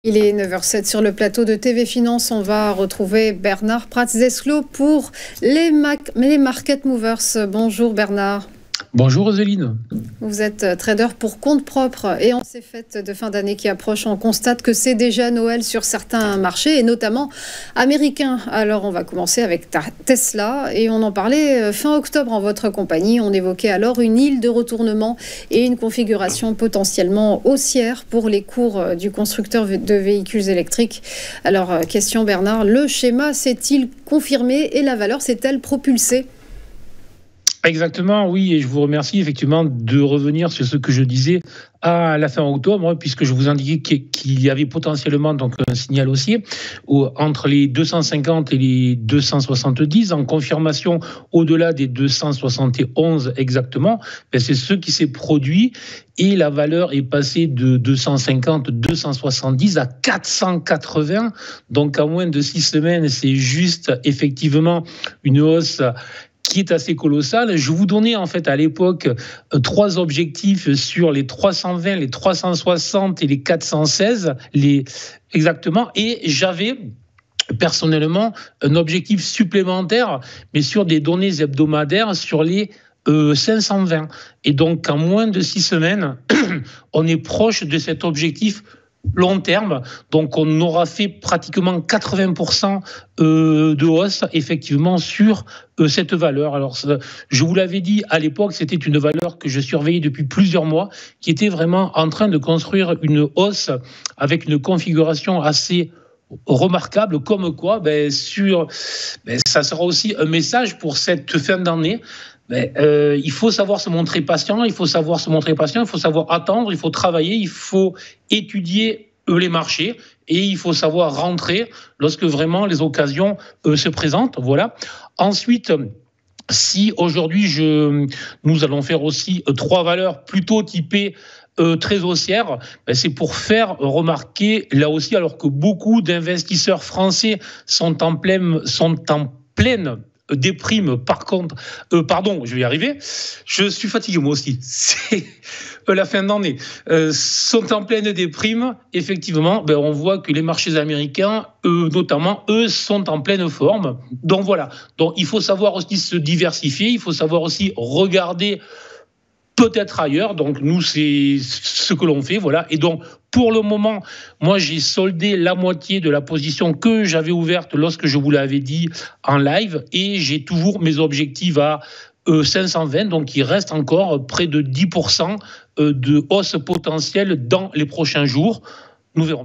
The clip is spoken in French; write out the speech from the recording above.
Il est 9h07 sur le plateau de TV Finance. On va retrouver Bernard Prats-Desclaux pour les Market Movers. Bonjour Bernard. Bonjour Roseline. Vous êtes trader pour compte propre et en ces fêtes de fin d'année qui approchent, on constate que c'est déjà Noël sur certains marchés et notamment américains. Alors on va commencer avec Tesla et on en parlait fin octobre en votre compagnie. On évoquait alors une île de retournement et une configuration potentiellement haussière pour les cours du constructeur de véhicules électriques. Alors question Bernard, le schéma s'est-il confirmé et la valeur s'est-elle propulsée ? Exactement, oui, et je vous remercie effectivement de revenir sur ce que je disais à la fin octobre, puisque je vous indiquais qu'il y avait potentiellement donc un signal haussier entre les 250 et les 270, en confirmation au-delà des 271 exactement. C'est ce qui s'est produit et la valeur est passée de 250, 270 à 480. Donc en moins de 6 semaines, c'est juste effectivement une hausse qui est assez colossal. Je vous donnais en fait à l'époque 3 objectifs sur les 320, les 360 et les 416, exactement, et j'avais personnellement un objectif supplémentaire, mais sur des données hebdomadaires sur les 520. Et donc en moins de 6 semaines, on est proche de cet objectif long terme, donc on aura fait pratiquement 80% de hausse effectivement sur cette valeur. Alors je vous l'avais dit à l'époque, c'était une valeur que je surveillais depuis plusieurs mois, qui était vraiment en train de construire une hausse avec une configuration assez remarquable, comme quoi ça sera aussi un message pour cette fin d'année. Il faut savoir se montrer patient, il faut savoir attendre, il faut travailler, il faut étudier les marchés et il faut savoir rentrer lorsque vraiment les occasions se présentent. Voilà. Ensuite, si aujourd'hui nous allons faire aussi 3 valeurs plutôt typées très haussières, c'est pour faire remarquer là aussi, alors que beaucoup d'investisseurs français sont en pleine déprime, par contre, je vais y arriver, je suis fatigué moi aussi, c'est la fin d'année, sont en pleine déprime, effectivement, on voit que les marchés américains, notamment, eux, sont en pleine forme, donc voilà, donc il faut savoir aussi se diversifier, il faut savoir aussi regarder peut-être ailleurs, donc nous c'est ce que l'on fait, voilà, et donc pour le moment, moi j'ai soldé la moitié de la position que j'avais ouverte lorsque je vous l'avais dit en live, et j'ai toujours mes objectifs à 520, donc il reste encore près de 10% de hausse potentielle dans les prochains jours, nous verrons.